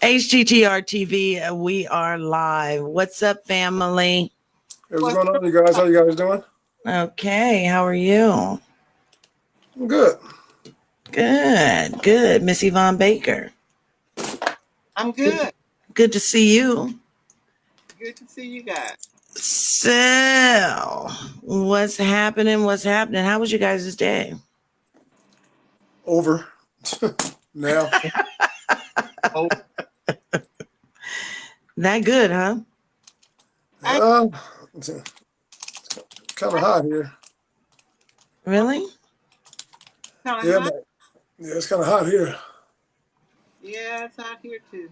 HTTR-TV, we are live. What's up, family? Hey, what's going on, you guys? How you guys doing? Okay, how are you? I'm good. Good. Miss Yvonne Baker. I'm good. Good to see you. Good to see you guys. So, what's happening? How was you guys' day? Over. Now. Oh, That good, huh? It's kind of hot here. Really? kind Yeah, of hot. yeah, it's kind of hot here. Yeah, it's hot here too.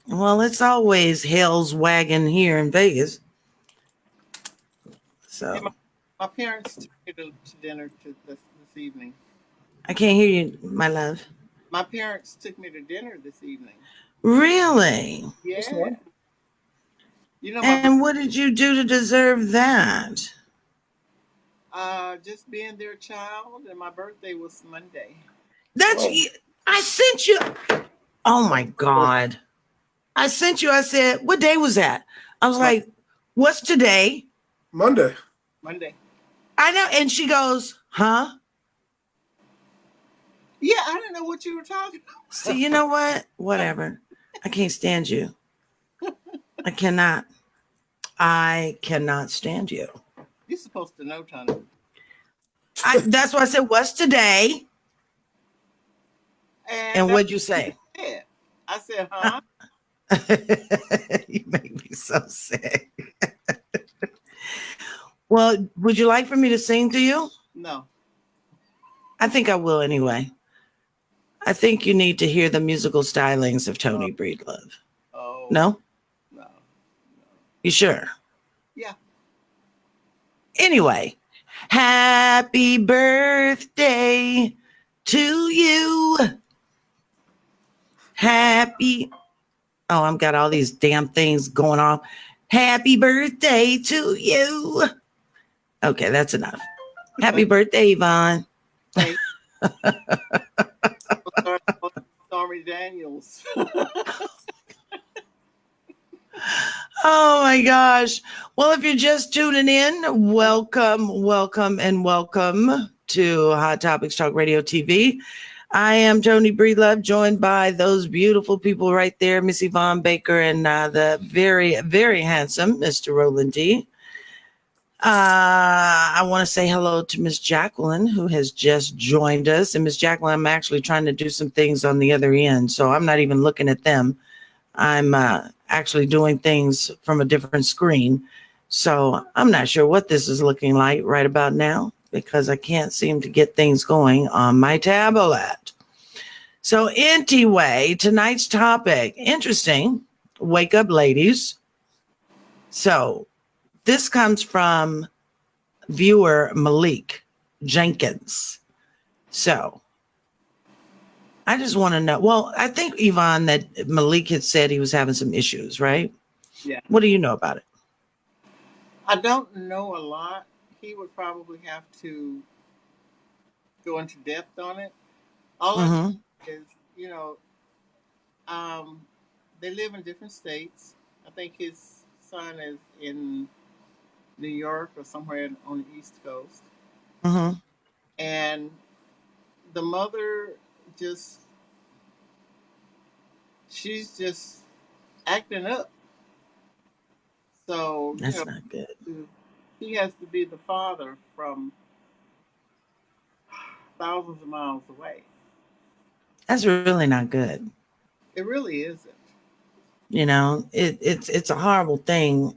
Well, it's always hell's wagon here in Vegas. So, Yeah, my parents took me to dinner this evening. I can't hear you, my love. My parents took me to dinner this evening. Really? Yeah. You know, And what did you do to deserve that? just being their child, and my birthday was Monday. I sent you. Oh my God. I sent you. I said, what day was that? I was like, what's today? Monday. I know. And she goes, huh? Yeah, I didn't know what you were talking about. See, you know what? Whatever. I can't stand you. I cannot stand you. You're supposed to know, Toni. That's why I said, what's today? And what'd you say? I said, huh? You make me so sick. Well, would you like for me to sing to you? No. I think I will anyway. I think you need to hear the musical stylings of Toni Breedlove. Oh. No? No. You sure? Yeah. Anyway, happy birthday to you. I've got all these damn things going on. Happy birthday to you. Okay, that's enough. Happy birthday, Yvonne. Hey. Stormy Daniels. Oh my gosh. Well, if you're just tuning in, welcome to Hot Topics Talk Radio TV. I am Toni Breedlove, joined by those beautiful people right there, Miss Yvonne Baker and the very, very handsome Mr. Rollin D. I want to say hello to Miss Jacqueline, who has just joined us. And Miss Jacqueline, I'm actually trying to do some things on the other end, so I'm not even looking at them. I'm actually doing things from a different screen. So I'm not sure what this is looking like right about now, because I can't seem to get things going on my tablet. So anyway, tonight's topic, interesting. Wake up, ladies. So this comes from viewer Malik Jenkins. So I just want to know. Well, I think, Yvonne, that Malik had said he was having some issues, right? Yeah. What do you know about it? I don't know a lot. He would probably have to go into depth on it. All I know is, they live in different states. I think his son is in New York or somewhere on the East Coast. And the mother she's just acting up. So that's not good. He has to be the father from thousands of miles away. That's really not good. It really isn't. You know, it's a horrible thing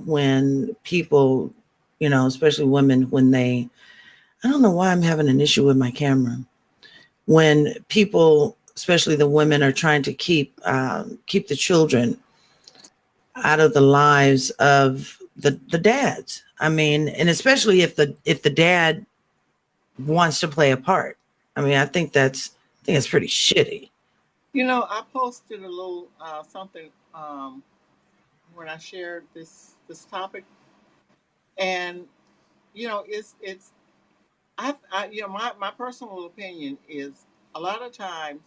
when people, especially women, when I don't know why I'm having an issue with my camera. When people, especially the women, are trying to keep the children out of the lives of the dads. I mean, and especially if the dad wants to play a part. I mean, I think that's pretty shitty. I posted a little something when I shared this topic, and it's my personal opinion is a lot of times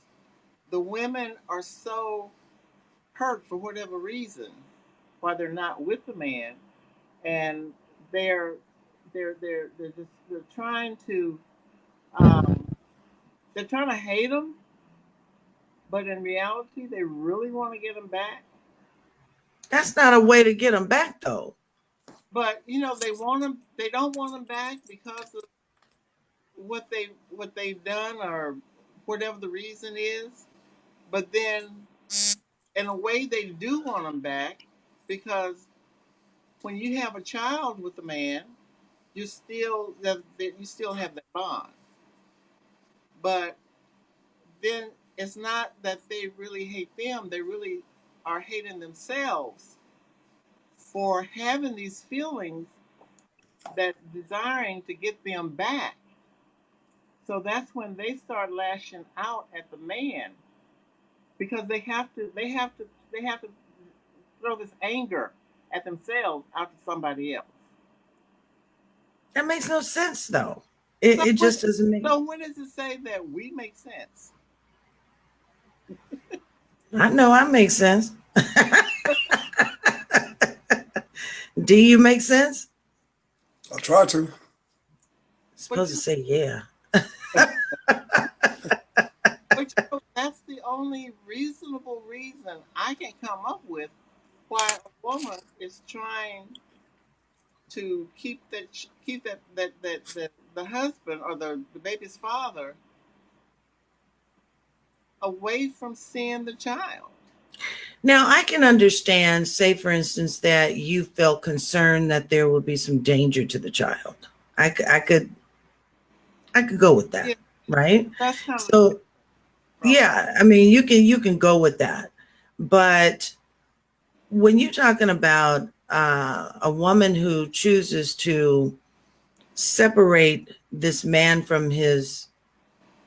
the women are so hurt for whatever reason, why they're not with the man, and they're they're trying to they're trying to hate him, but in reality, they really want to get him back. That's not a way to get him back, though. But you know, they want him. They don't want him back because of what they've done or whatever the reason is. But then, in a way, they do want him back because when you have a child with a man, you still have that bond. But then it's not that they really hate them; they really are hating themselves for having these feelings, that desiring to get them back. So that's when they start lashing out at the man because they have to throw this anger at themselves out to somebody else. That makes no sense, though. It just doesn't make. So when does it say that we make sense? I know I make sense. Do you make sense? I try to. Supposed to say yeah. But you know, that's the only reasonable reason I can come up with why a woman is trying to keep the husband or the baby's father away from seeing the child. Now, I can understand, say, for instance, that you felt concerned that there would be some danger to the child. I could go with that, Yeah, right? that's kind of So, yeah, I mean, you can go with that. But when you're talking about a woman who chooses to separate this man from his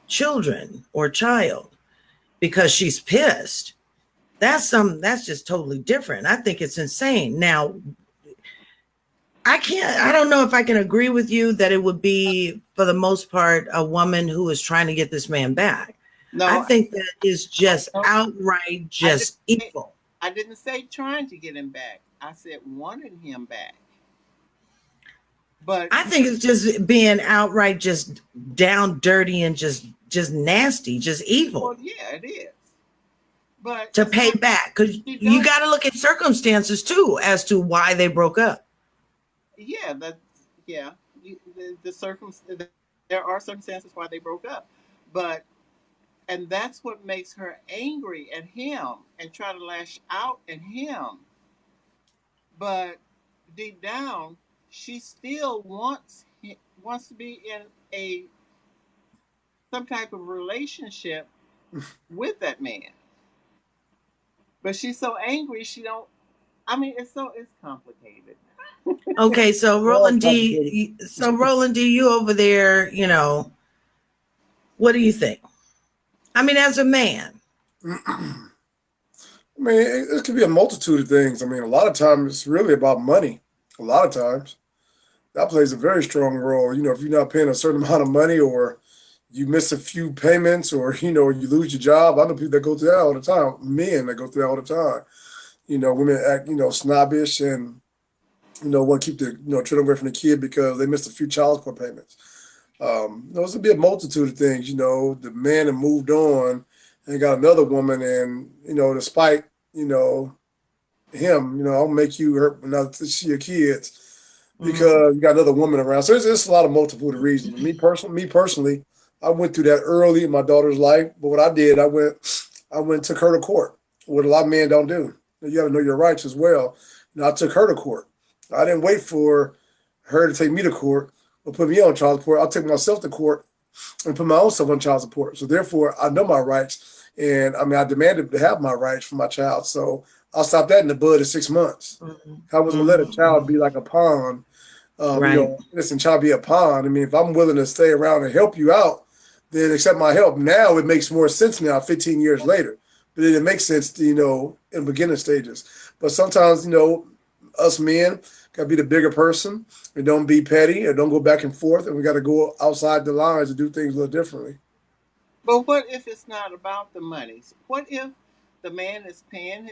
children or child because she's pissed, that's just totally different. I think it's insane. Now, I don't know if I can agree with you that it would be, for the most part, a woman who is trying to get this man back. no. I think that is just No. outright just evil. I didn't say trying to get him back. I said wanting him back. But I think it's just being outright just down dirty and just nasty, just evil. well, yeah, it is. But To pay back, because you got to look at circumstances too as to why they broke up. Yeah, there are circumstances why they broke up, and that's what makes her angry at him and try to lash out at him. But deep down, she still wants to be in some type of relationship with that man. But she's so angry, she don't. I mean, it's complicated. Okay, so Rollin D, you over there, what do you think? I mean, as a man. I mean, it could be a multitude of things. I mean, a lot of times it's really about money. A lot of times that plays a very strong role. If you're not paying a certain amount of money, or you miss a few payments, or you lose your job. I know people that go through that all the time. Men that go through that all the time. Women act snobbish and want to keep the children away from the kid because they missed a few child support payments. Those would be a multitude of things. The man had moved on and got another woman, and despite him, I'll make you hurt not to see your kids because you got another woman around. So it's a lot of multiple reasons. Me personally, I went through that early in my daughter's life. But what I did, I went and took her to court. What a lot of men don't do. You got to know your rights as well. I took her to court. I didn't wait for her to take me to court or put me on child support. I took myself to court and put my own self on child support. So therefore, I know my rights. And I mean, I demanded to have my rights for my child. So I'll stop that in the bud at 6 months. I wasn't going to let a child be like a pawn. Right. Listen, child be a pawn. I mean, if I'm willing to stay around and help you out, then accept my help. Now it makes more sense now, 15 years later. But it didn't make sense, in beginning stages. But sometimes, us men got to be the bigger person and don't be petty and don't go back and forth. And we got to go outside the lines and do things a little differently. But what if it's not about the money? What if the man is paying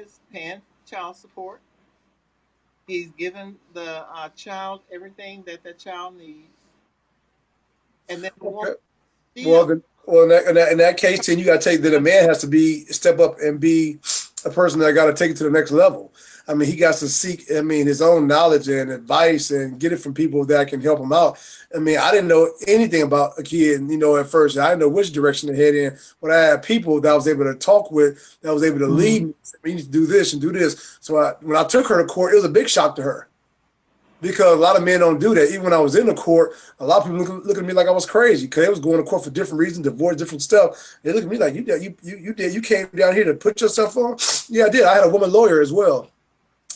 child support. He's giving the child everything that the child needs, and then the woman Well, in that case, then you got to take that a man has to step up and be a person that got to take it to the next level. I mean, he got to seek, his own knowledge and advice and get it from people that can help him out. I mean, I didn't know anything about a kid, at first. I didn't know which direction to head in, but I had people that I was able to talk with, that was able to lead me. You need to do this and do this. So when I took her to court, it was a big shock to her, because a lot of men don't do that. Even when I was in the court, a lot of people look at me like I was crazy, because they was going to court for different reasons, divorce, different stuff. They look at me like, you came down here to put yourself on? Yeah, I did. I had a woman lawyer as well.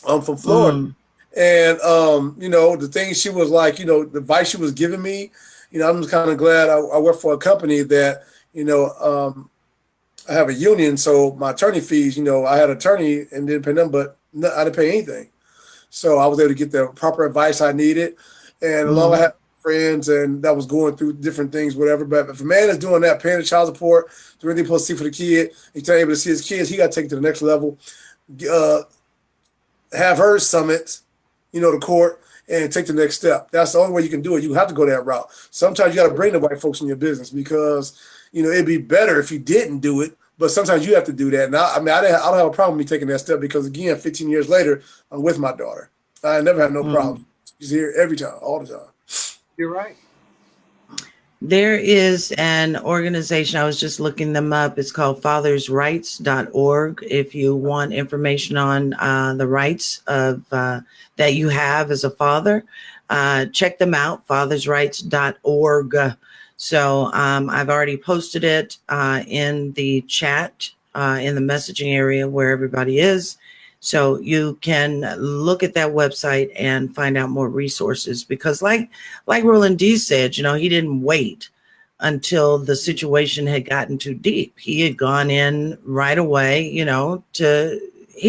From Florida. And, the things she was like, the advice she was giving me, I'm just kind of glad I work for a company that, I have a union. So my attorney fees, I had an attorney and didn't pay them, but I didn't pay anything. So I was able to get the proper advice I needed. And along I had friends and that was going through different things, whatever. But if a man is doing that, paying the child support, doing anything supposed to see for the kid, he's able to see his kids, he got to take it to the next level. Have her summit, to court and take the next step. That's the only way you can do it. You have to go that route. Sometimes you got to bring the white folks in your business, because, it'd be better if you didn't do it. But sometimes you have to do that. And I don't have a problem with me taking that step, because, again, 15 years later, I'm with my daughter. I never had no problem. She's here every time, all the time. You're right. There is an organization, I was just looking them up. It's called fathersrights.org. If you want information on the rights of that you have as a father, check them out, fathersrights.org. So I've already posted it in the chat, in the messaging area where everybody is. So you can look at that website and find out more resources, because like Rollin D said, he didn't wait until the situation had gotten too deep. He had gone in right away, he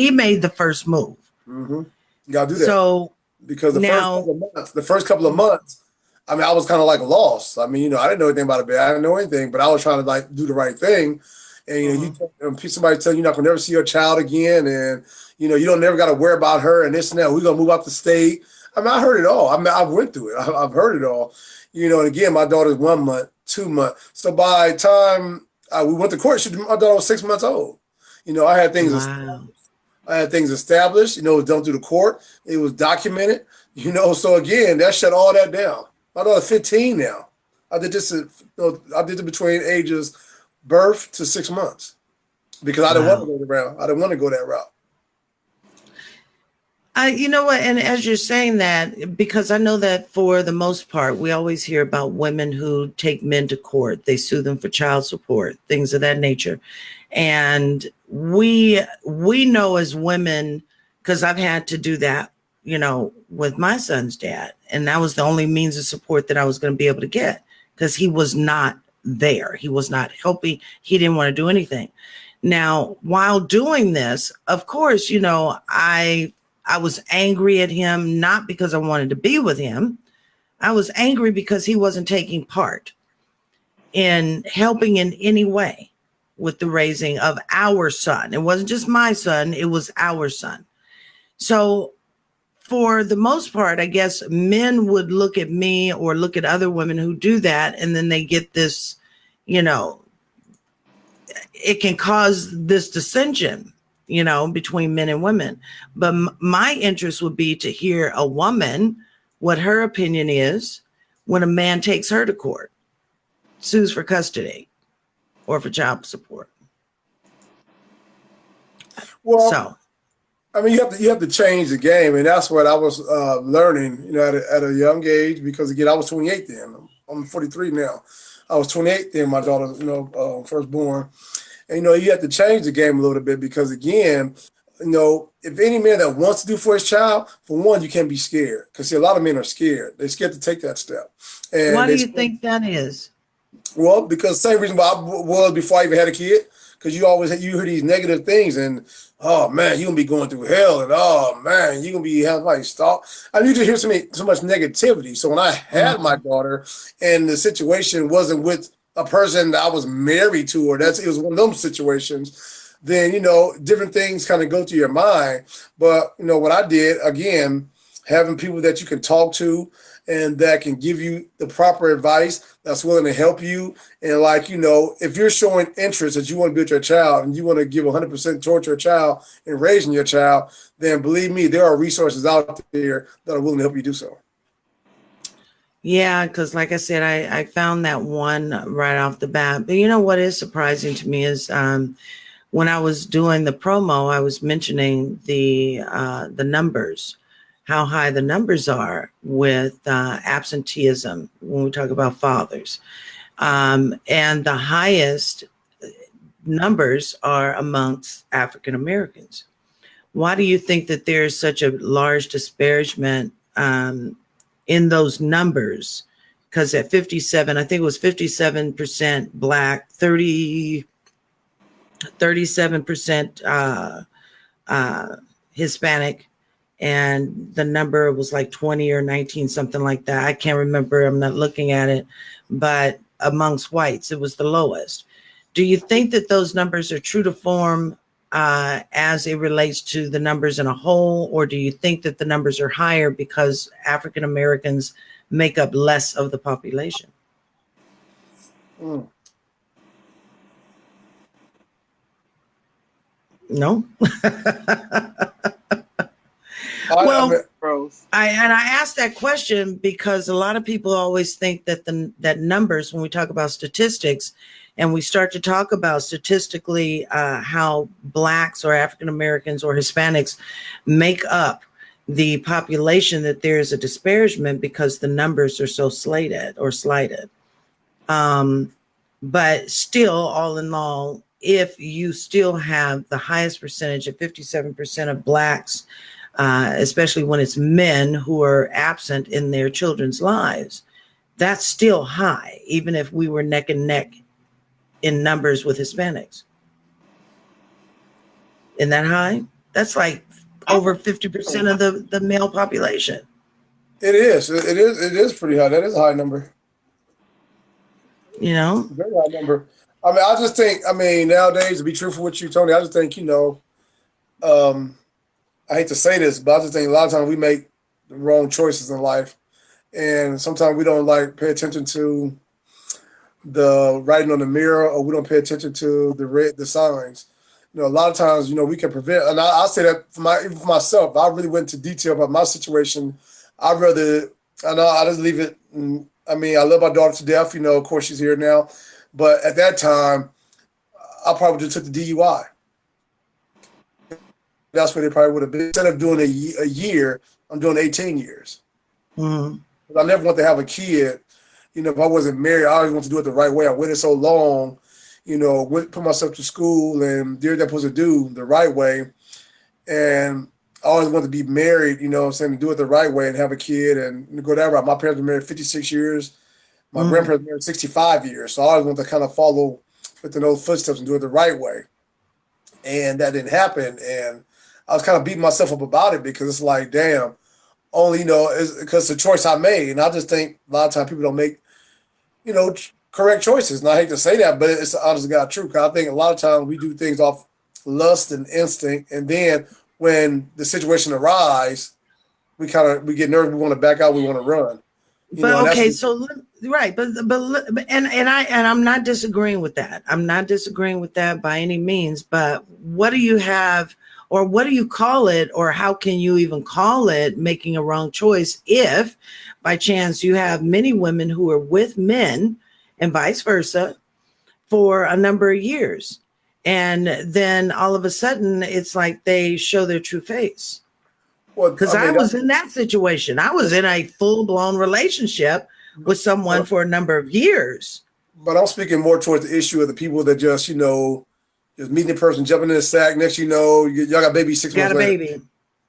made the first move. You got to do that. So because the first couple of months, I was kind of like lost. I didn't know anything about it. I didn't know anything, but I was trying to do the right thing. And somebody tell you you're not gonna never see your child again, and you don't never got to worry about her and this and that. We're gonna move out the state. I heard it all. I went through it. I've heard it all. And again, my daughter's 1 month, 2 months. So by the time we went to court, my daughter was 6 months old. I had things. Wow. I had things established. It was done through the court. It was documented. So again, that shut all that down. My daughter's 15 now. I did this. I did it between ages birth to 6 months, because I didn't want to go the route. I didn't want to go that route. You know what? And as you're saying that, because I know that for the most part, we always hear about women who take men to court. They sue them for child support, things of that nature. And we know as women, because I've had to do that, with my son's dad. And that was the only means of support that I was going to be able to get, because he was not there. He was not helping. He didn't want to do anything. Now, while doing this, of course, I was angry at him, not because I wanted to be with him. I was angry because he wasn't taking part in helping in any way with the raising of our son. It wasn't just my son, it was our son. So for the most part, I guess men would look at me or look at other women who do that, and then they get this, it can cause this dissension, between men and women. But my interest would be to hear a woman, what her opinion is when a man takes her to court, sues for custody or for child support. Well, so, you have to change the game, and that's what I was learning, at a young age. Because again, I was 28 then. I'm 43 now. I was 28 then. My daughter, first born. And, you have to change the game a little bit, because again, if any man that wants to do for his child, for one, you can't be scared, because a lot of men are scared. They're scared to take that step. And why do you think that is? Well, because same reason why I was before I even had a kid. Because you hear these negative things, and oh man, you're gonna be going through hell, and oh man, you're gonna be having somebody stop. You just hear so much negativity. So when I had my daughter, and the situation wasn't with a person that I was married to, or it was one of those situations, then, different things kind of go through your mind. But, what I did, again, having people that you can talk to and that can give you the proper advice, that's willing to help you. And if you're showing interest that you want to be with your child and you want to give 100% towards your child and raising your child, then believe me, there are resources out there that are willing to help you do so. Yeah, because like I said, I found that one right off the bat. But what is surprising to me is when I was doing the promo, I was mentioning the numbers, how high the numbers are with absenteeism when we talk about fathers. And the highest numbers are amongst African Americans. Why do you think that there's such a large disparagement in those numbers? Because at 57, I think it was 57% Black, 37% Hispanic, and the number was like 20 or 19, something like that. I can't remember. I'm not looking at it. But amongst whites, it was the lowest. Do you think that those numbers are true to form as it relates to the numbers in a whole, or do you think that the numbers are higher because African Americans make up less of the population? No. Well, I asked that question because a lot of people always think that that numbers, when we talk about statistics, and we start to talk about statistically how Blacks or African Americans or Hispanics make up the population, that there is a disparagement because the numbers are so slighted. But still, all in all, if you still have the highest percentage of 57% of Blacks, especially when it's men who are absent in their children's lives, that's still high, even if we were neck and neck in numbers with Hispanics. Isn't that high? That's like over 50% of the male population. It is pretty high. That is a high number. Very high number. I just think, nowadays, to be truthful with you, Toni, I just think, I hate to say this, but I just think a lot of times we make the wrong choices in life. And sometimes we don't pay attention to the writing on the mirror, or we don't pay attention to the signs. A lot of times, we can prevent, and I say that even for myself. I really went into detail about my situation. I just leave it. I love my daughter to death. Of course she's here now, but at that time, I probably just took the DUI. That's what it probably would have been. Instead of doing a year, I'm doing 18 years. Mm-hmm. I never want to have a kid. If I wasn't married, I always want to do it the right way. I waited so long, put myself to school and did what I was supposed to do the right way. And I always wanted to be married, and do it the right way and have a kid and go that route. My parents were married 56 years. My grandparents were married 65 years. So I always wanted to kind of follow within those footsteps and do it the right way. And that didn't happen. And I was kind of beating myself up about it because it's like, damn, only, it's because the choice I made. And I just think a lot of times people don't make, correct choices. And I hate to say that, but it's the honest to God truth. Because I think a lot of times we do things off lust and instinct. And then when the situation arises, we get nervous. We want to back out. We want to run. Right. But I'm not disagreeing with that. I'm not disagreeing with that by any means. But what do you have, or what do you call it, or how can you even call it making a wrong choice if by chance you have many women who are with men and vice versa for a number of years, and then all of a sudden it's like they show their true face? Because I was in that situation. I was in a full-blown relationship with someone for a number of years. But I'm speaking more towards the issue of the people that just, just meeting the person, jumping in the sack. Next, y'all got baby 6 months later. Baby.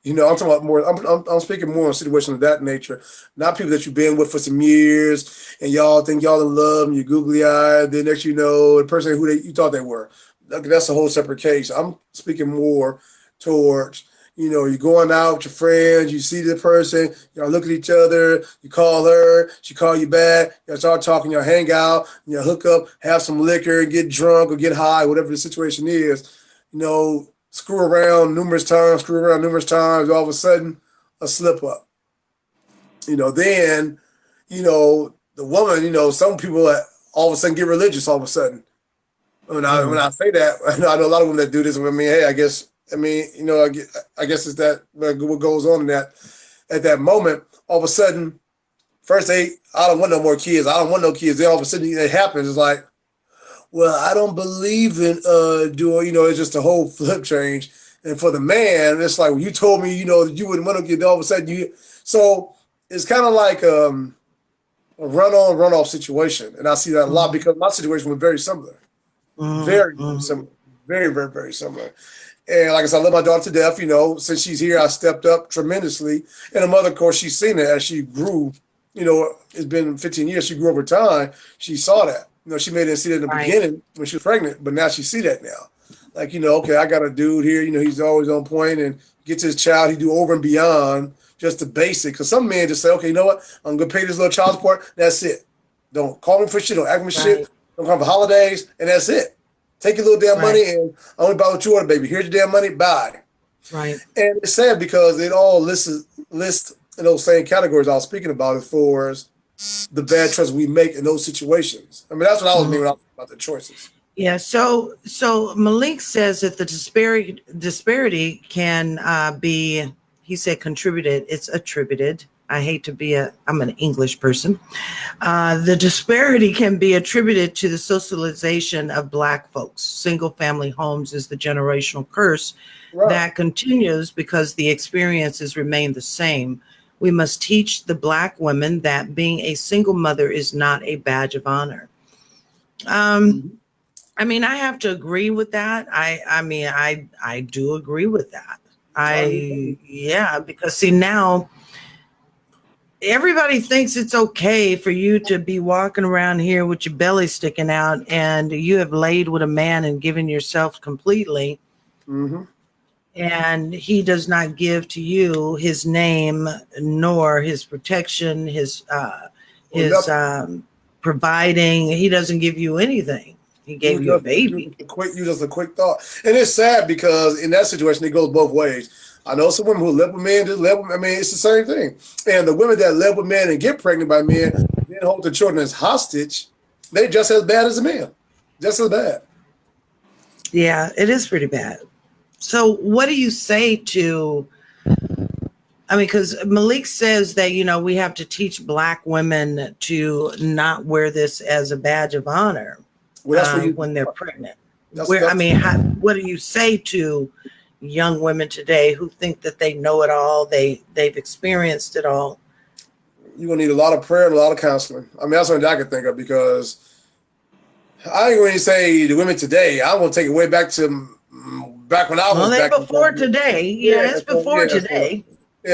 I'm talking about more. I'm speaking more on situations of that nature. Not people that you've been with for some years and y'all think y'all in love and you're googly eyed. Then next, the person who you thought they were. That's a whole separate case. I'm speaking more towards, you're going out with your friends, you see the person, y'all look at each other, you call her, she call you back, y'all start talking, y'all hang out, hook up, have some liquor, get drunk or get high, whatever the situation is. screw around numerous times, all of a sudden a slip up. Then, the woman, some people all of a sudden get religious all of a sudden. When I say that, I know a lot of women that do this. I mean, hey, I guess it's that what goes on in that at that moment. All of a sudden, first I don't want no more kids. I don't want no kids. Then all of a sudden it happens. It's like, well, I don't believe in it's just a whole flip change. And for the man, it's like, well, you told me, that you wouldn't want to get all of a sudden so it's kind of like a run-on, run-off situation. And I see that a lot because my situation was very similar. Very similar. Very, very, very similar. And like I said, I love my daughter to death. Since she's here, I stepped up tremendously. And the mother, of course, she's seen it as she grew. It's been 15 years. She grew over time. She saw that. She may didn't see it in the beginning when she was pregnant, but now she see that now. Like, okay, I got a dude here. He's always on point and gets his child. He do over and beyond just the basic. Because some men just say, okay, you know what? I'm going to pay this little child support. That's it. Don't call me for shit. Don't act me for shit. Don't come for holidays. And that's it. Take your little damn money and I only buy what you order, baby. Here's your damn money. Bye. Right. And it's sad because it all lists in those same categories I was speaking about as far as the bad choices we make in those situations. I mean, that's what I was meaning when I was about the choices. Yeah. So Malik says that the disparity can be, he said, contributed. It's attributed. I hate to be I'm an English person. The disparity can be attributed to the socialization of Black folks. Single family homes is the generational curse that continues because the experiences remain the same. We must teach the Black women that being a single mother is not a badge of honor. I mean, I have to agree with that. I do agree with that. Because see now, everybody thinks it's okay for you to be walking around here with your belly sticking out and you have laid with a man and given yourself completely. And he does not give to you his name, nor his protection, his providing. He doesn't give you anything. He gave you a baby. Just a quick thought. And it's sad because in that situation, it goes both ways. I know some women who live with men, it's the same thing. And the women that live with men and get pregnant by men, then hold the children as hostage, they just as bad as the men. Just as bad. Yeah, it is pretty bad. So what do you say to, because Malik says that, we have to teach Black women to not wear this as a badge of honor when they're pregnant. What do you say to young women today who think that they know it all, they've experienced it all? You're going to need a lot of prayer and a lot of counseling. That's what I can think of because I ain't going to say the women today. I want to take it way back to back when I was back. Before today. Yeah, it's before today.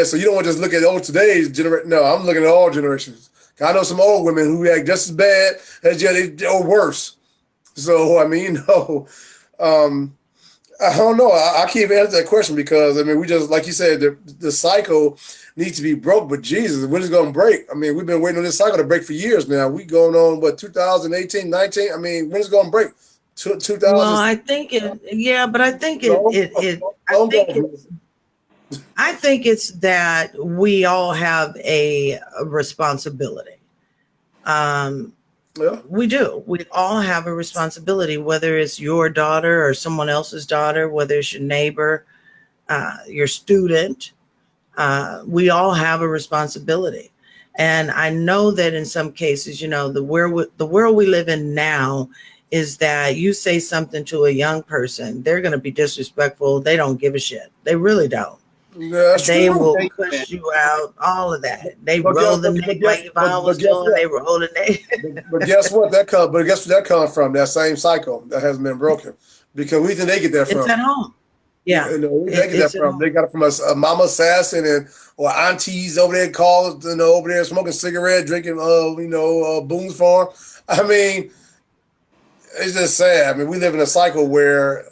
So you don't want to just look at today's generation. No, I'm looking at all generations. I know some old women who act just as bad as or worse. So, I don't know. I can't even answer that question because, we just, like you said, the cycle needs to be broke. But Jesus, when is it going to break? We've been waiting on this cycle to break for years now. We going on, 2018, 19? When is it going to break? 2000? Well, I think it's that we all have a responsibility. We do. We all have a responsibility, whether it's your daughter or someone else's daughter, whether it's your neighbor, your student. We all have a responsibility. And I know that in some cases, the world we live in now is that you say something to a young person, they're going to be disrespectful. They don't give a shit. They really don't. They will push you out, all of that. They roll the neck like Yvonne was doing. They roll the neck. But guess what? That comes from that same cycle that hasn't been broken. Because we think they get that from. It's at home. Yeah. They get that from. They got it from a mama assassin or aunties over there over there smoking cigarette, drinking Boone's Farm. It's just sad. We live in a cycle where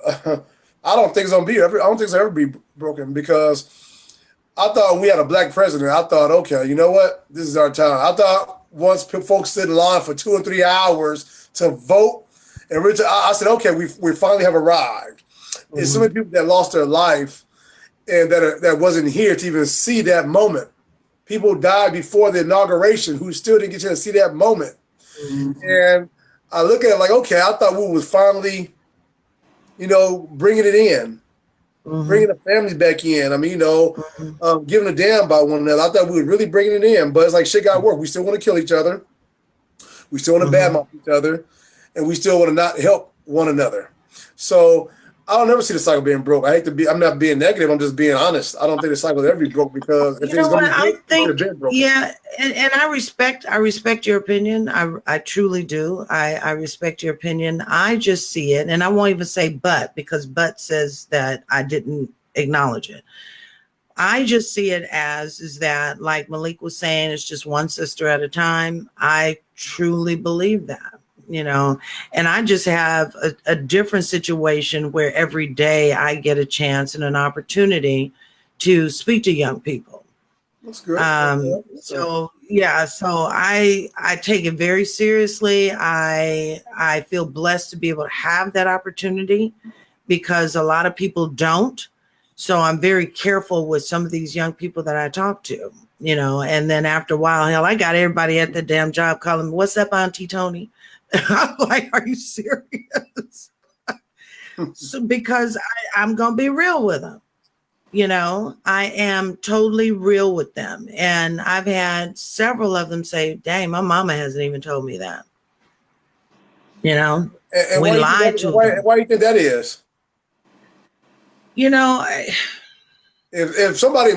I don't think it's ever be broken because I thought we had a Black president. I thought, okay, you know what? This is our time. I thought once folks sit in line for 2 or 3 hours to vote, and I said, okay, we finally have arrived. It's so many people that lost their life and that wasn't here to even see that moment. People died before the inauguration who still didn't get to see that moment. And I look at it like, okay, I thought we was finally, bringing it in, bringing the families back in. I mean, giving a damn about one another. I thought we were really bringing it in, but it's like shit got work. We still want to kill each other. We still want to badmouth each other, and we still want to not help one another. So I don't ever see the cycle being broke. I'm not being negative. I'm just being honest. I don't think the cycle will ever be broke because if it's going to be broke, yeah, and I respect your opinion. I truly do. I respect your opinion. I just see it, and I won't even say but because but says that I didn't acknowledge it. I just see it as is that, like Malik was saying, it's just one sister at a time. I truly believe that, and I just have a different situation where every day I get a chance and an opportunity to speak to young people. That's good. So I take it very seriously. I feel blessed to be able to have that opportunity because a lot of people don't. So I'm very careful with some of these young people that I talk to, and then after a while, hell, I got everybody at the damn job calling me, "What's up, Auntie Toni?" I'm like, "Are you serious?" So because I'm going to be real with them, I am totally real with them. And I've had several of them say, "Dang, my mama hasn't even told me that." And we lied to them. Why do you think that is? If somebody's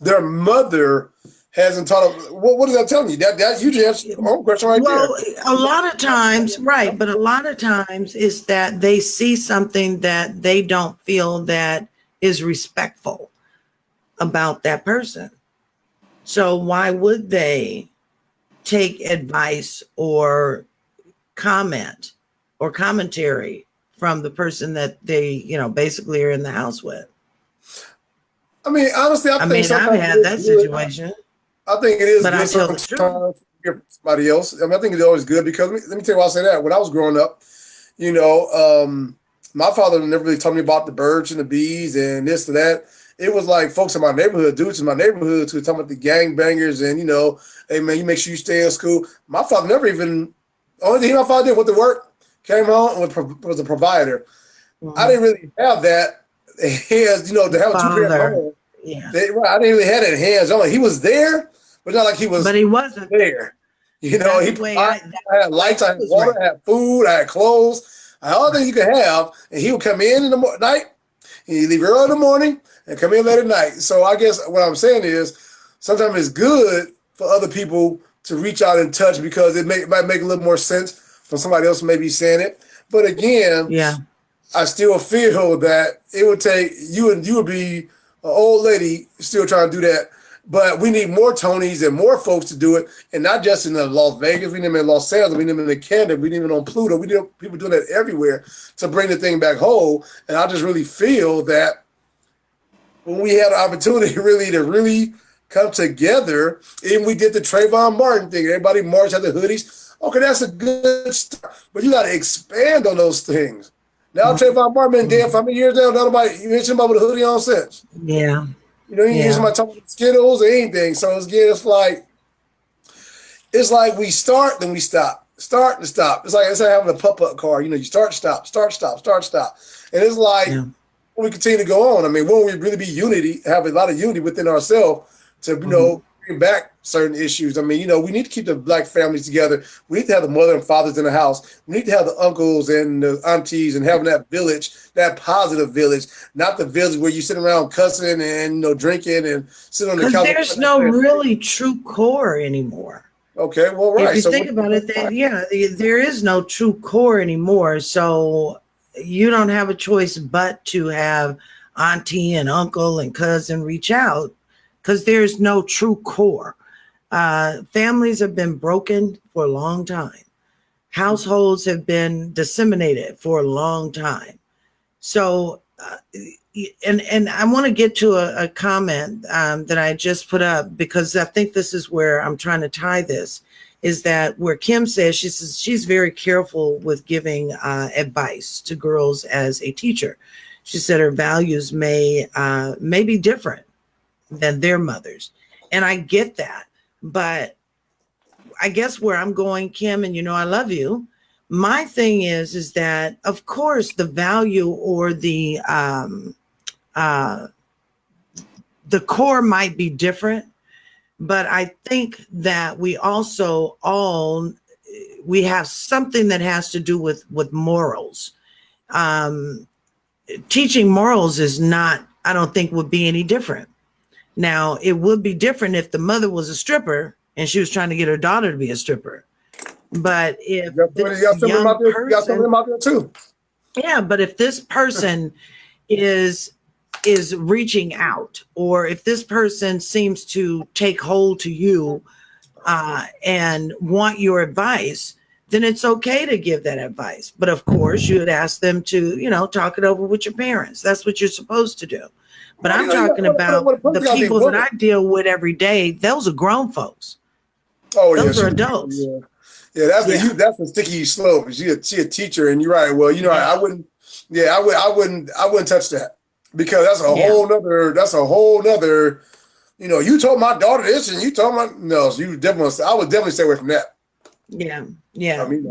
their mother hasn't taught them, what is that telling you? That usually that's the wrong question right there. Well, a lot of times, right, but a lot of times is that they see something that they don't feel that is respectful about that person. So why would they take advice or comment or commentary from the person that they, basically are in the house with? I mean, honestly, I think I've had that situation. I think it is but good I tell the truth. to give somebody else. I mean, I think it's always good because let me tell you why I say that. When I was growing up, my father never really told me about the birds and the bees and this and that. It was like folks in my neighborhood, dudes in my neighborhood who were talking about the gangbangers and, hey, man, you make sure you stay in school. My father never even, only thing my father did went to work, came home, and was a provider. I didn't really have that hands, to have a two-parent home. Yeah. I didn't really have that hands on. He was there, but not like he was. But he wasn't there. I had lights, I had water, I had food, I had clothes, I had all the things you could have. And he would come in the night, he'd leave early in the morning, and come in late at night. So I guess what I'm saying is sometimes it's good for other people to reach out and touch because it might make a little more sense from somebody else maybe saying it. But again, I still feel that it would take you would be an old lady still trying to do that. But we need more Tonys and more folks to do it, and not just in Las Vegas. We need them in Los Angeles. We need them in Canada. We need them on Pluto. We need people doing that everywhere to bring the thing back whole. And I just really feel that when we had an opportunity to really come together, and we did the Trayvon Martin thing. Everybody marched at the hoodies. Okay, that's a good start. But you got to expand on those things. Now Trayvon Martin been dead for how many years now? Nobody, you ain't seen somebody with a hoodie on since. Yeah. You ain't seen somebody talking about Skittles or anything. So it's like we start, then we stop. Start and stop. It's like having a pop-up car. You start, stop, start, stop, start, stop. And it's like when we continue to go on. I mean, when we really have a lot of unity within ourselves to, bring back certain issues. I mean, we need to keep the Black families together. We need to have the mother and fathers in the house. We need to have the uncles and the aunties and having that village, that positive village, not the village where you sit around cussing and drinking and sitting on the couch. Because there's no really true core anymore. Okay, well, right. If you think about it, there is no true core anymore. So you don't have a choice but to have auntie and uncle and cousin reach out because there's no true core. Families have been broken for a long time. Households have been disseminated for a long time. So, and I want to get to a comment that I just put up because I think this is where I'm trying to tie this, is that where Kim says, she's very careful with giving advice to girls as a teacher. She said her values may be different than their mothers. And I get that. But I guess where I'm going, Kim, and you know I love you, my thing is that, of course, the value or the core might be different, but I think that we also we have something that has to do with morals. Teaching morals is not, I don't think, would be any different. Now, it would be different if the mother was a stripper and she was trying to get her daughter to be a stripper. But if this young person, too. Yeah, but if this person is reaching out, or if this person seems to take hold to you and want your advice, then it's okay to give that advice. But of course, you would ask them to, talk it over with your parents. That's what you're supposed to do. But I'm talking about the people that I deal with every day. Those are grown folks. Oh, those are adults. Yeah, that's the sticky slope. She a teacher, and you're right. Well, I wouldn't touch that, because that's a whole nother. You told my daughter this, and you told I would definitely stay away from that. Yeah.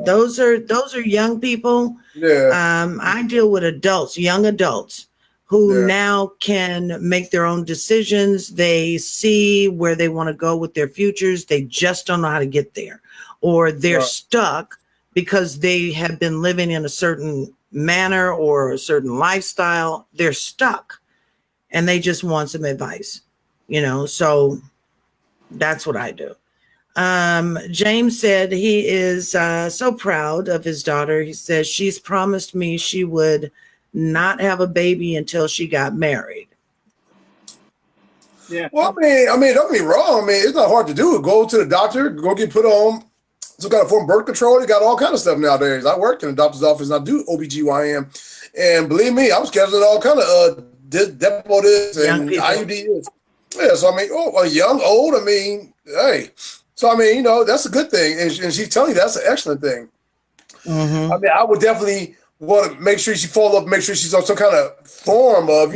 Those are young people. Yeah. I deal with adults, young adults, who now can make their own decisions. They see where they want to go with their futures. They just don't know how to get there, or they're stuck because they have been living in a certain manner or a certain lifestyle. They're stuck and they just want some advice, so that's what I do. James said he is so proud of his daughter. He says she's promised me she would not have a baby until she got married. Yeah. Well, I mean, don't get me wrong. It's not hard to do. Go to the doctor, go get put on some kind of form of birth control. You got all kind of stuff nowadays. I work in the doctor's office and I do OBGYN. And believe me, I'm scheduling all kind of Depo this and IUD this. Yeah, so young, old, hey. So, that's a good thing. And she's telling you that's an excellent thing. Mm-hmm. I would definitely want to make sure she follow up, make sure she's on some kind of form of,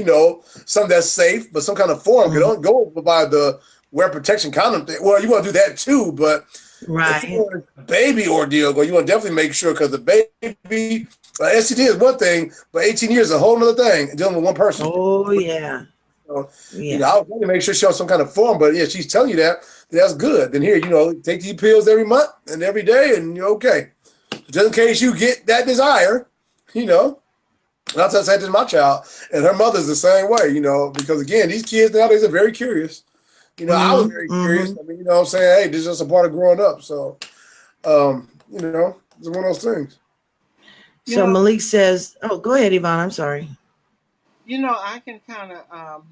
something that's safe, but some kind of form. You don't go by the wear protection condom thing. Well, you want to do that too, but the baby ordeal, you want to definitely make sure, because the baby, STD is one thing, but 18 years is a whole other thing, dealing with one person. Oh, yeah. So, I would make sure she's on some kind of form, but she's telling you that's good. Then here, take these pills every month and every day, and you're okay. Just in case you get that desire, That's what I said to my child, and her mother's the same way, because again, these kids nowadays are very curious. I was very curious. What I'm saying? Hey, this is just a part of growing up. So, it's one of those things. So Malik says, oh, go ahead, Yvonne. I'm sorry. I can kind of,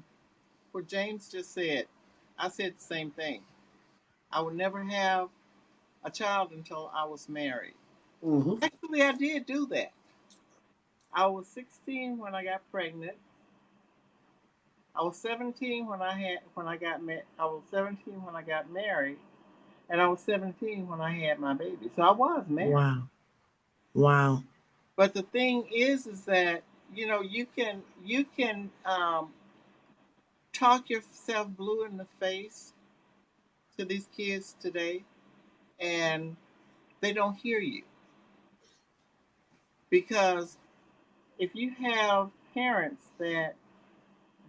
what James just said, I said the same thing. I would never have a child until I was married. Mm-hmm. Actually, I did do that. I was 16 when I got pregnant. I was 17 when I was 17 when I got married, and I was 17 when I had my baby. So I was married. Wow. But the thing is that you can talk yourself blue in the face to these kids today, and they don't hear you, because if you have parents that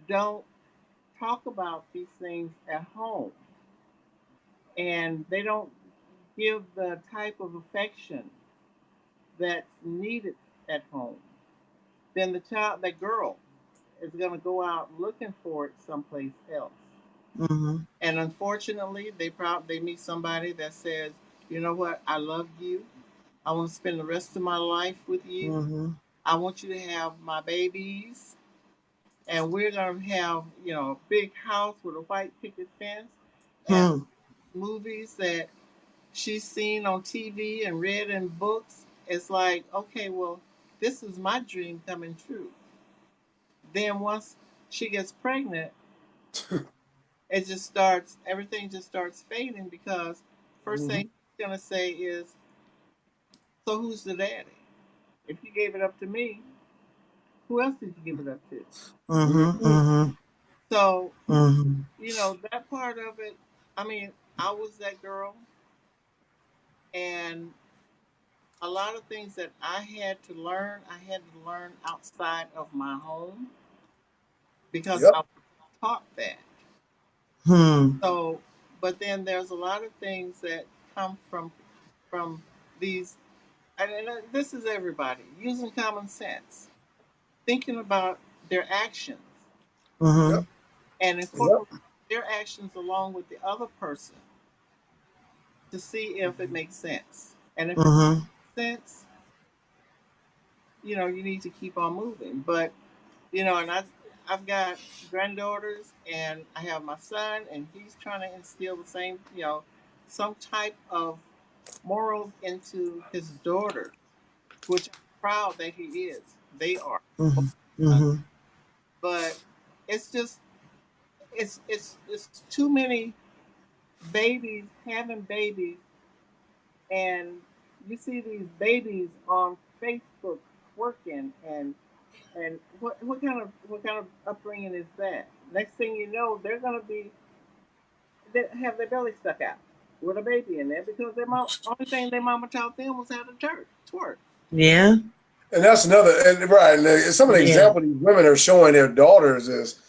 don't talk about these things at home, and they don't give the type of affection that's needed at home, then that girl, is going to go out looking for it someplace else. Mm-hmm. And unfortunately, they meet somebody that says, "You know what? I love you. I want to spend the rest of my life with you. Mm-hmm. I want you to have my babies, and we're going to have a big house with a white picket fence." And movies that she's seen on TV and read in books, it's like, okay, well, this is my dream coming true. Then once she gets pregnant, everything just starts fading, because first thing she's gonna say is, "So who's the daddy? If you gave it up to me, who else did you give it up to? Mm-hmm. So, Mm-hmm. you know, that part of it, I mean, I was that girl, and a lot of things that I had to learn outside of my home because I Yep. was taught that. Hmm. So, but then there's a lot of things that come from these, and this is everybody using common sense, thinking about their actions, Mm-hmm. Yep. and Yep. incorporate their actions along with the other person to see if it makes sense. And if it Mm-hmm. makes sense, you know, you need to keep on moving. But you know, and I've got granddaughters, and I have my son, and he's trying to instill the same, you know, some type of morals into his daughters, which I'm proud that he is. They are, Mm-hmm. but it's just it's too many babies having babies, and you see these babies on Facebook working, and what kind of upbringing is that? Next thing you know, they're gonna be they have their belly stuck out with a baby in there because their mom only thing their mama taught them was how to twerk. Yeah. And that's another, and right, and some of the Yeah. examples these women are showing their daughters is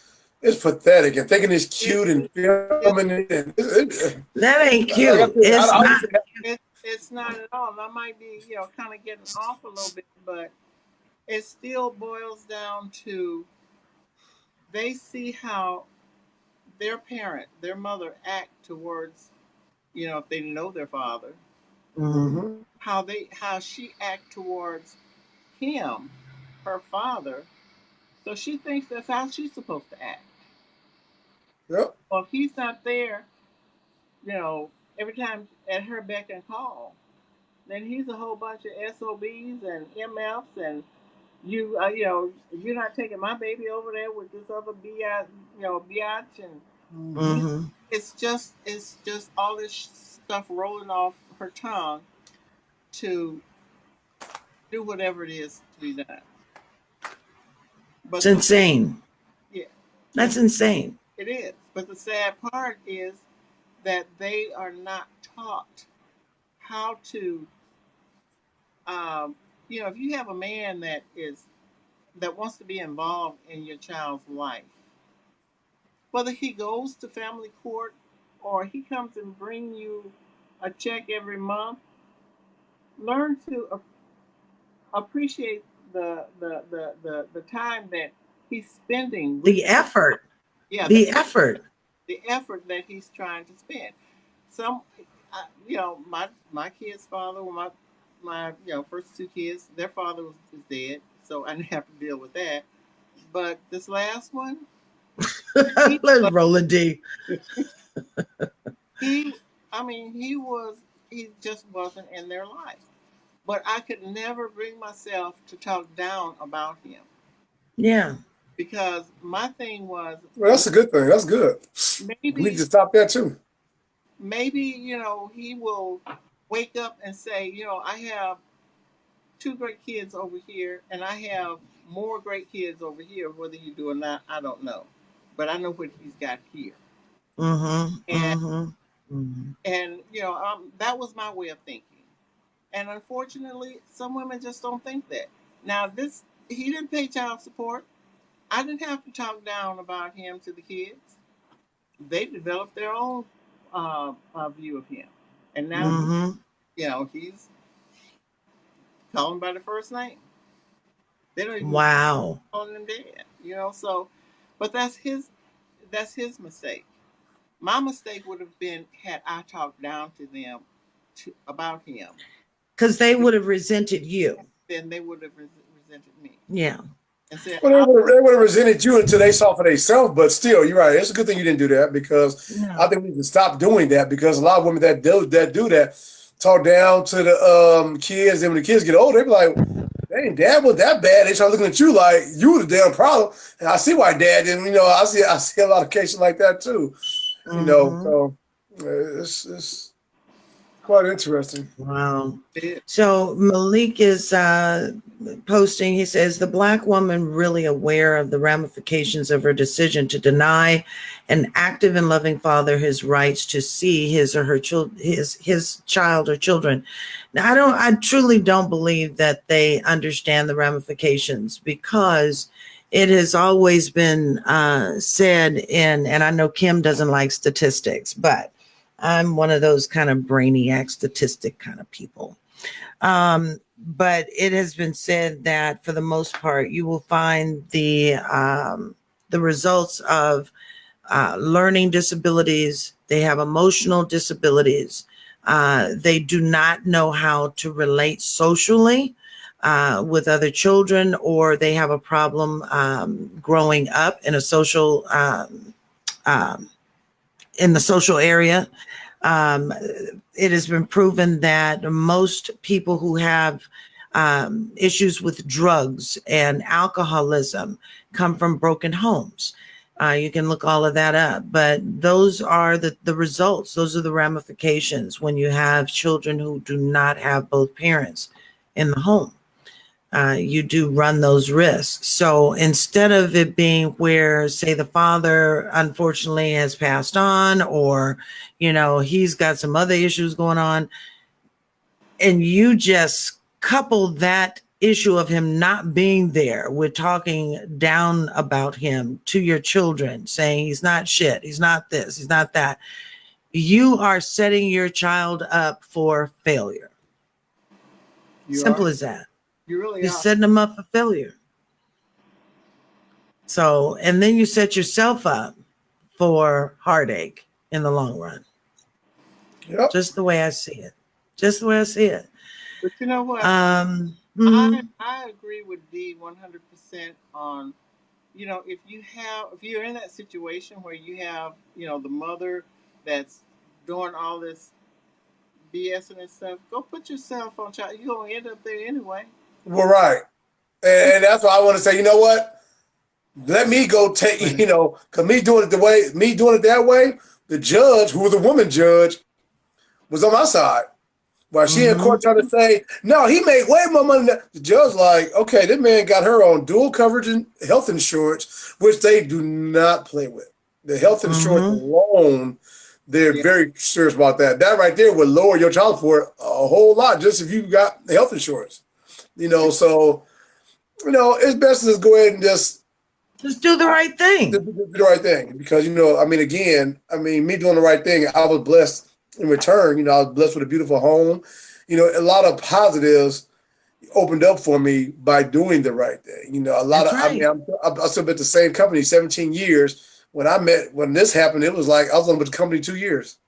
it's pathetic, and thinking it's It, cute and it, filming it. And That ain't like I cute. said, It's I would not. say it's not at all. I might be, you know, kind of getting off a little bit, but it still boils down to they see how their parent, their mother, act towards, you know, if they know their father, Mm-hmm. mm-hmm. how she act towards him, her father. So she thinks that's how she's supposed to act. Yep. Well, if he's not there, you know, every time at her beck and call, then he's a whole bunch of SOBs and MFs, and you know, you're not taking my baby over there with this other biatch, you know, biatch, and Mm-hmm. Mm-hmm. it's just all this stuff rolling off her tongue to do whatever it is to be done. It's But insane. yeah, That's insane. it is. But the sad part is that they are not taught how to, you know, if you have a man that wants to be involved in your child's life, whether he goes to family court or he comes and bring you a check every month, learn to appreciate the time that he's spending with, The effort. yeah, The effort. the effort that he's trying to spend. Some, you know, my kid's father, well, my you know first two kids, their father was dead, so I didn't have to deal with that. But this last one, he Let's roll a D. he, I mean, he just wasn't in their life. But I could never bring myself to talk down about him Yeah. because my thing was Well, that's a good thing. That's good. We need maybe to stop that too. maybe you know he will wake up and say, you know, I have two great kids over here, and I have more great kids over here. Whether you do or not, I don't know, but I know what he's got here. Mm-hmm. And Mm-hmm. Mm-hmm. you know, that was my way of thinking. And unfortunately, some women just don't think that. Now, this he didn't pay child support. I didn't have to talk down about him to the kids. They developed their own view of him, and now Mm-hmm. you know he's calling by the first name. They don't even Wow. calling him dad. You know, so but that's his mistake. My mistake would have been had I talked down to them about him. Because they would have resented you. Then they would have resented me Yeah. and said, Well, they would have resented you until they saw for themselves. But still, you're right. It's a good thing you didn't do that because I No. think we need to stop doing that because a lot of women that do that talk down to the kids, and when the kids get older, they be like, "Dang, dad was that bad." They start looking at you like you were the damn problem. And I see why dad didn't. You know, I see a lot of cases like that too. You know, Mm-hmm. so it's Quite interesting. Wow. Yeah. So Malik is posting, he says, the Black woman really aware of the ramifications of her decision to deny an active and loving father his rights to see his or her his child or children. Now, I truly don't believe that they understand the ramifications, because it has always been said and I know Kim doesn't like statistics, but I'm one of those kind of brainiac statistic kind of people. But it has been said that for the most part, you will find the results of learning disabilities. They have emotional disabilities. They do not know how to relate socially with other children, or they have a problem growing up in a social in the social area. It has been proven that most people who have issues with drugs and alcoholism come from broken homes. You can look all of that up, but those are the results. Those are the ramifications when you have children who do not have both parents in the home. You do run those risks. So instead of it being where, say, the father unfortunately has passed on, or, he's got some other issues going on, and you just couple that issue of him not being there with talking down about him to your children, saying he's not shit, he's not this, he's not that, you are setting your child up for failure. Simple as that. You really You're are. setting them up for failure. So, and then you set yourself up for heartache in the long run. Yep. Just the way I see it. Just the way I see it. But you know what? Mhm. I agree with D 100% on, if you're in that situation where you have, the mother that's doing all this BS and stuff, go put yourself on child. You're going to end up there anyway. Well, right. And that's why I want to say, you know what? Let me go take, because me doing it that way, the judge, who was a woman judge, was on my side. While she in court trying to say, no, he made way more money than that. The judge like, okay, this man got her on dual coverage and health insurance, which they do not play with. The health insurance alone, they're very serious about that. That right there would lower your child support a whole lot just if you got the health insurance. So, it's best to just go ahead and just do the right thing. Do the right thing. Because, me doing the right thing, I was blessed in return. I was blessed with a beautiful home. A lot of positives opened up for me by doing the right thing. I still been at the same company 17 years. When this happened, it was like I was on with the company 2 years.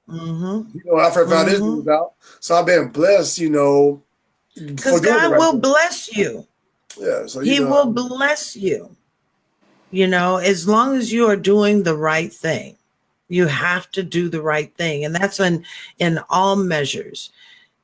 When I first found this news out. So I've been blessed, because God will bless you. Yeah. So He will bless you. As long as you are doing the right thing. You have to do the right thing. And that's in all measures,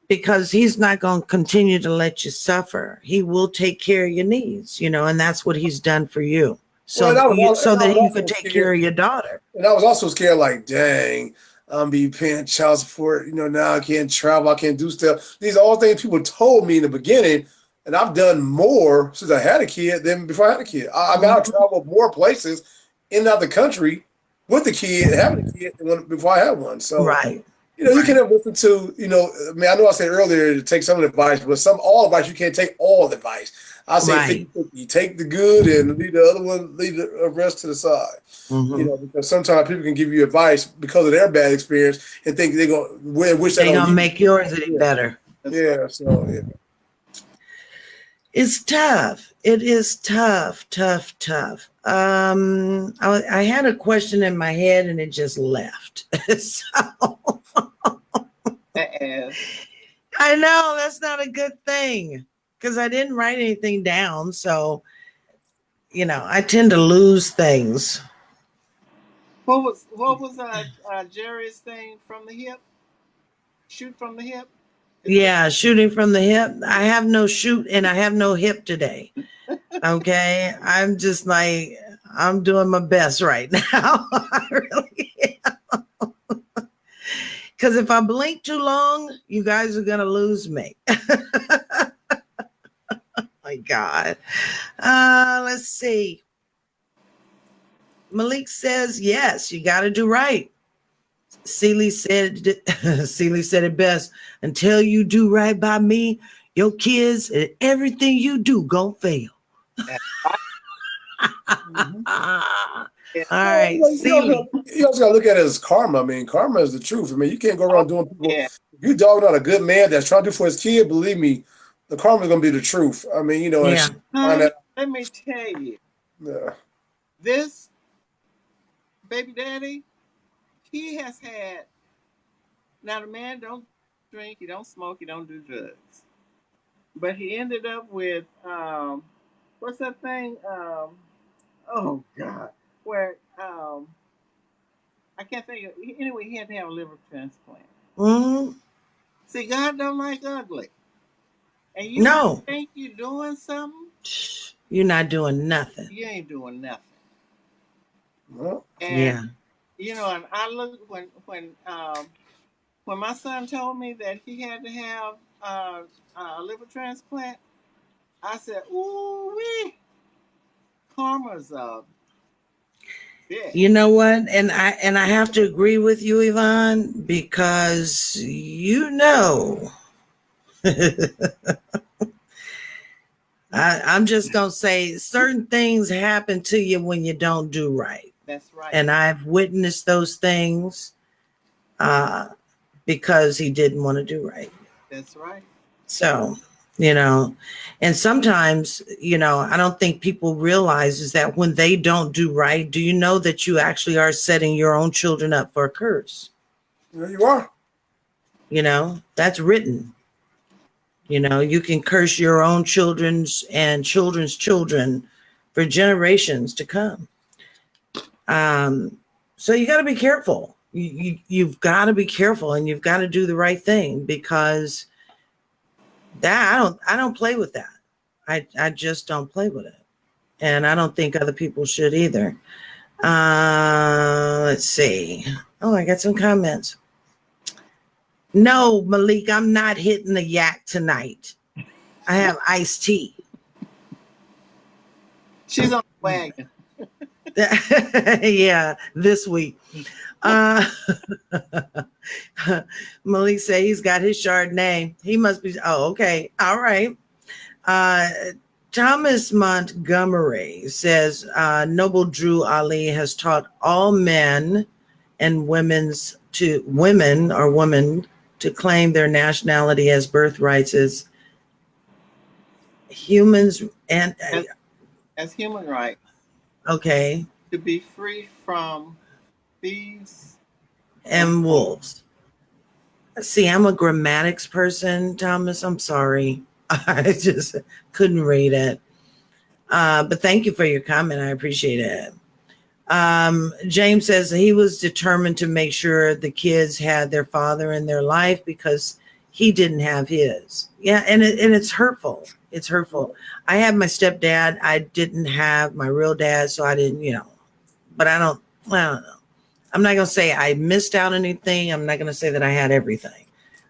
because he's not going to continue to let you suffer. He will take care of your needs, and that's what he's done for you. So that you could take care of your daughter. And I was also scared, like, dang, I'm be paying child support. Now I can't travel. I can't do stuff. These are all things people told me in the beginning. And I've done more since I had a kid than before I had a kid. I've traveled more places in and out of the country with the kid, having a kid, before I had one. So, right. You can listen to, I know I said earlier to take some of the advice, but all advice, you can't take all the advice. I say you take the good and leave the other one, leave the rest to the side. Because sometimes people can give you advice because of their bad experience and think they're going to make yours any better. Yeah. So, yeah. It's tough. It is tough. I had a question in my head and it just left. I know that's not a good thing because I didn't write anything down. So, I tend to lose things. What was Jerry's thing from the hip? Shoot from the hip? Yeah, shooting from the hip. I have no shoot and I have no hip today. Okay. I'm just like, I'm doing my best right now. I really am. Because if I blink too long, you guys are going to lose me. My God. Let's see. Malik says, yes, you got to do right. Celie said it best. Until you do right by me, your kids and everything you do gonna fail. Mm-hmm. All right, Celie. You also gotta look at it as karma. I mean, karma is the truth. I mean, you can't go around doing people. Yeah. If you dogging out a good man that's trying to do for his kid, believe me, the karma is gonna be the truth. I mean, you know, Yeah. Let me tell you, this baby daddy, he has had. Now the man don't drink, he don't smoke, he don't do drugs, but he ended up with what's that thing? Oh God, where I can't think of. Anyway, he had to have a liver transplant. Mm-hmm. See, God don't like ugly, and you think you're doing something. You're not doing nothing. You ain't doing nothing. Well, and you know, and I look when my son told me that he had to have a liver transplant, I said, "Ooh wee, karma's a bitch." You know what? And I have to agree with you, Yvonne, because you know, I'm just gonna say certain things happen to you when you don't do right. That's right. And I've witnessed those things because he didn't want to do right. That's right. So, you know, and sometimes, you know, I don't think people realize is that when they don't do right, do you know that you actually are setting your own children up for a curse? There you are. You know, that's written. You know, you can curse your own children's and children's children for generations to come. So you got to be careful. You've got to be careful, and you've got to do the right thing, because that I don't play with that. I just don't play with it, and I don't think other people should either. Let's see. Oh, I got some comments. No, Malik, I'm not hitting the yak tonight. I have iced tea. She's on the wagon. Yeah, this week. Malik say he's got his Chardonnay. He must be. Oh, okay. All right. Thomas Montgomery says Noble Drew Ali has taught all men and women to claim their nationality as birthrights as humans and as human rights. Okay. To be free from thieves and wolves. See, I'm a grammatics person, Thomas. I'm sorry. I just couldn't read it. But thank you for your comment. I appreciate it. James says he was determined to make sure the kids had their father in their life because he didn't have his. Yeah, and it's hurtful. It's hurtful. I had my stepdad. I didn't have my real dad, so I didn't, you know. But I don't know. I'm not going to say I missed out anything. I'm not going to say that I had everything.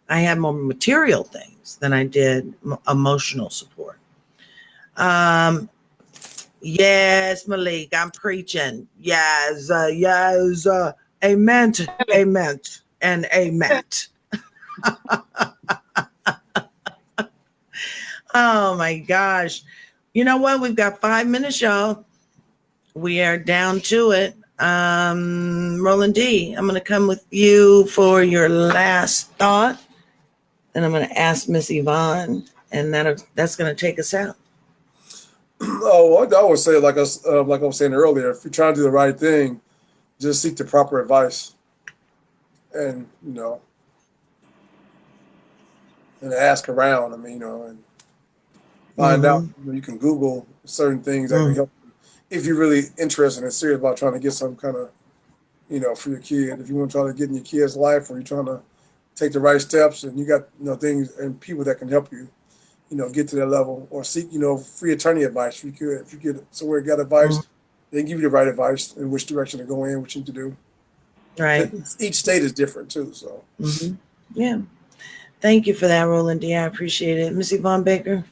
I had more material things than I did emotional support. Yes, Malik, I'm preaching. Yes, yes. Amen, amen, and amen. Oh my gosh. You know what? We've got 5 minutes, y'all. We are down to it. Rollin D, I'm going to come with you for your last thought. And I'm going to ask Miss Yvonne, and that's going to take us out. Oh, I always say, like I was saying earlier, if you're trying to do the right thing, just seek the proper advice, and you know, and ask around. I mean, you know, and find out. You can Google certain things that can help you if you're really interested and serious about trying to get some kind of, you know, for your kid. If you want to try to get in your kid's life, or you're trying to take the right steps, and you got, you know, things and people that can help you, you know, get to that level, or seek, you know, free attorney advice. If you get somewhere, got advice, they give you the right advice in which direction to go in, what you need to do. Right. Each state is different too. So Yeah. Thank you for that, Roland D. I appreciate it. Miss Yvonne Baker.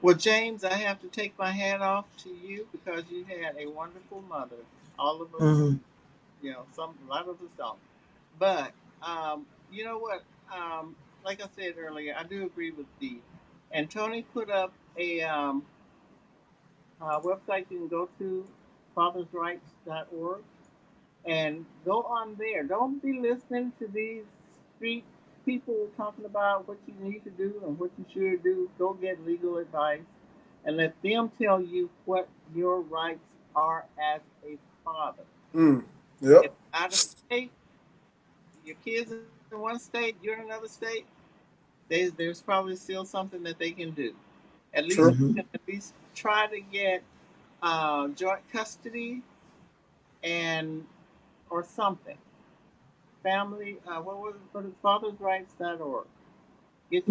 Well, James, I have to take my hat off to you because you had a wonderful mother. All of us, you know, a lot of us don't. But you know what? Like I said earlier, I do agree with Dee. And Toni put up a website you can go to, fathersrights.org, and go on there. Don't be listening to these street people talking about what you need to do and what you should do. Go get legal advice and let them tell you what your rights are as a father. Yep. If out of state, your kids in one state, you're in another state, there's probably still something that they can do. At least try to get joint custody and or something. Family, what was it? For the fathersrights.org. Get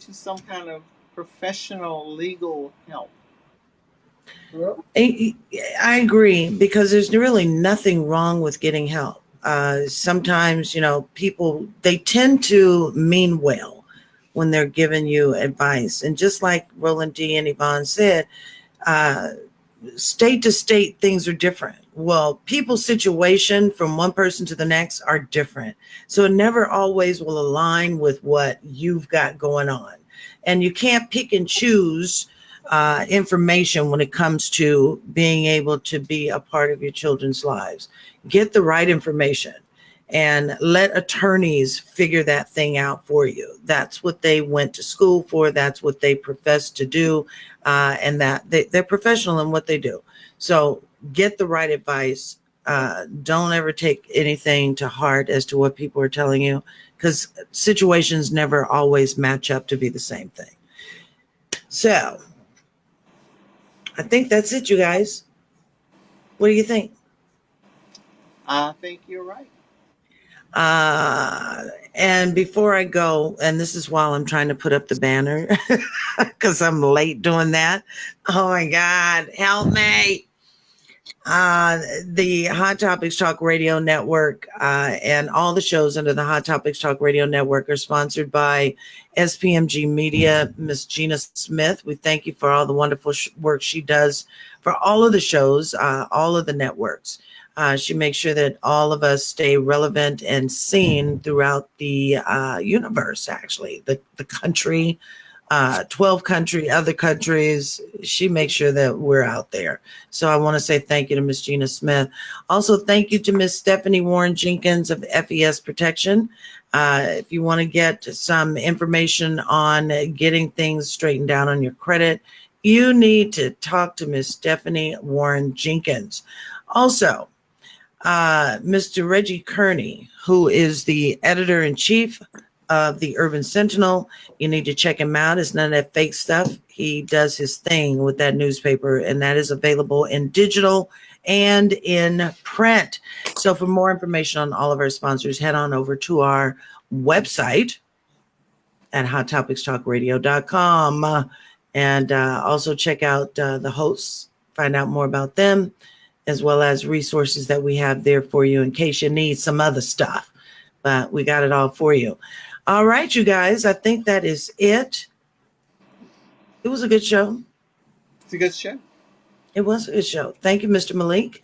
you some kind of professional legal help. Yep. I agree, because there's really nothing wrong with getting help. Sometimes, you know, people, they tend to mean well when they're giving you advice. And just like Roland D. and Yvonne said, state to state, things are different. Well, people's situation from one person to the next are different. So it never always will align with what you've got going on. And you can't pick and choose information when it comes to being able to be a part of your children's lives. Get the right information and let attorneys figure that thing out for you. That's what they went to school for. That's what they profess to do. And that they're professional in what they do. So get the right advice. Don't ever take anything to heart as to what people are telling you, because situations never always match up to be the same thing. So I think that's it, you guys. What do you think? I think you're right. And before I go, and this is while I'm trying to put up the banner because I'm late doing that. Oh my God, help me. The Hot Topics Talk Radio Network and all the shows under the Hot Topics Talk Radio Network are sponsored by SPMG Media, Miss Gina Smith. We thank you for all the wonderful work she does for all of the shows, all of the networks. She makes sure that all of us stay relevant and seen throughout the universe, actually, the country, 12 other countries. She makes sure that we're out there. So I want to say thank you to Miss Gina Smith. Also, thank you to Miss Stephanie Warren Jenkins of FES Protection. If you want to get some information on getting things straightened out on your credit, you need to talk to Miss Stephanie Warren Jenkins. Also, Mr. Reggie Kearney, who is the editor-in-chief of the Urban Sentinel. You need to check him out. It's none of that fake stuff. He does his thing with that newspaper, and that is available in digital and in print. So for more information on all of our sponsors, head on over to our website at hottopictalkradio.com, and also check out the hosts, find out more about them, as well as resources that we have there for you in case you need some other stuff. But we got it all for you. All right, you guys, I think that is it. It was a good show. It's a good show. It was a good show. Thank you, Mr. Malik,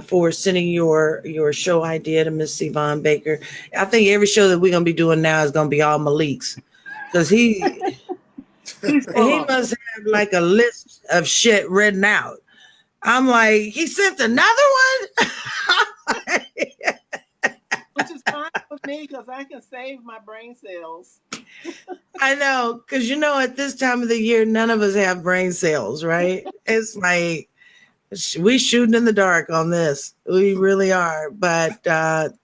for sending your show idea to Miss Yvonne Baker. I think every show that we're going to be doing now is going to be all Malik's, because he must have like a list of shit written out. I'm like, he sent another one? Which is fine with me because I can save my brain cells. I know, because at this time of the year, none of us have brain cells, right? It's like we shooting in the dark on this. We really are. But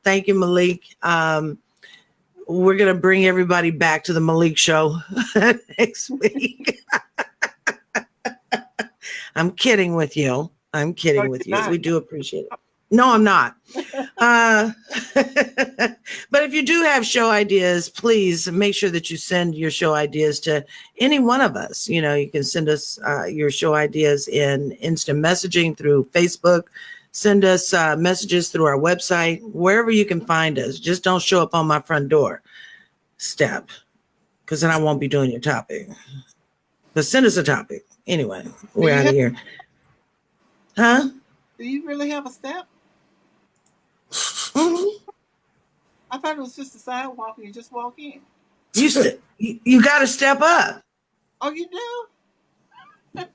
thank you, Malik. We're going to bring everybody back to the Malik show next week. I'm kidding with you. We do appreciate it. No, I'm not. But if you do have show ideas, please make sure that you send your show ideas to any one of us. You can send us your show ideas in instant messaging through Facebook, Send us messages through our website, wherever you can find us. Just don't show up on my front door step, because then I won't be doing your topic. But send us a topic. Anyway, we're out of here. Huh? Do you really have a step? Mm-hmm. I thought it was just a sidewalk and you just walk in. You got to step up. Oh, you do?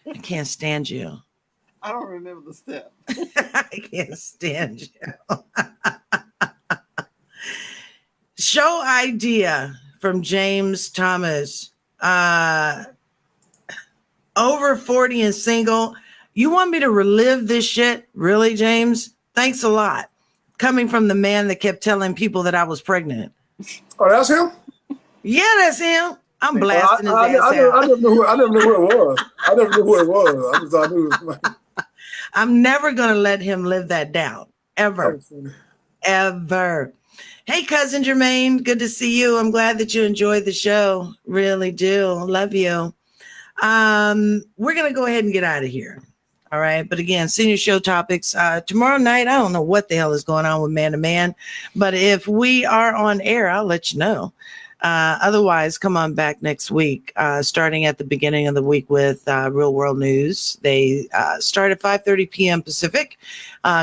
I can't stand you. I don't remember the step. I can't stand you. Show idea from James Thomas. Over 40 and single. You want me to relive this shit? Really, James? Thanks a lot. Coming from the man that kept telling people that I was pregnant. Oh, that's him? Yeah, that's him. I'm blasting his ass I never knew who it was. I never knew who it was. I knew it was I'm never going to let him live that down. Ever. Ever. Hey, cousin Jermaine. Good to see you. I'm glad that you enjoyed the show. Really do. Love you. We're going to go ahead and get out of here. All right. But again, senior show topics, tomorrow night. I don't know what the hell is going on with Man to Man, but if we are on air, I'll let you know. Otherwise, come on back next week, starting at the beginning of the week with Real World News. They start at 5:30 p.m. Pacific.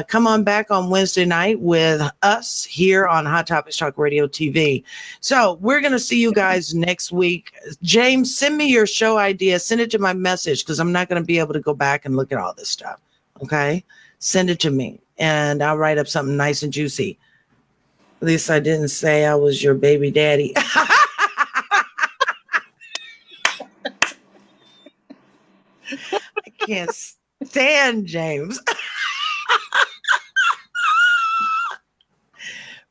Come on back on Wednesday night with us here on Hot Topics Talk Radio TV. So we're going to see you guys next week. James, send me your show idea. Send it to my message because I'm not going to be able to go back and look at all this stuff. Okay? Send it to me and I'll write up something nice and juicy. At least I didn't say I was your baby daddy. I can't stand James.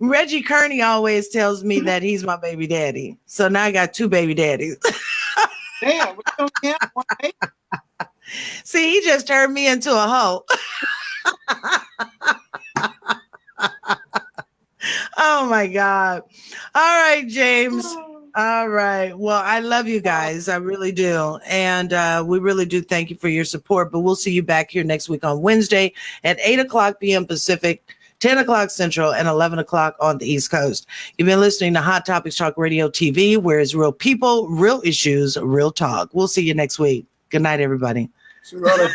Reggie Kearney always tells me that he's my baby daddy. So now I got two baby daddies. Damn, we don't have one baby. See, he just turned me into a hoe. Oh my God. All right, James. All right. Well, I love you guys. I really do. And we really do thank you for your support. But we'll see you back here next week on Wednesday at 8:00 p.m. Pacific, 10 o'clock Central, and 11 o'clock on the East Coast. You've been listening to Hot Topics Talk Radio TV, where it's real people, real issues, real talk. We'll see you next week. Good night, everybody. See you later.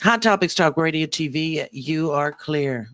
Hot Topics Talk Radio TV, you are clear.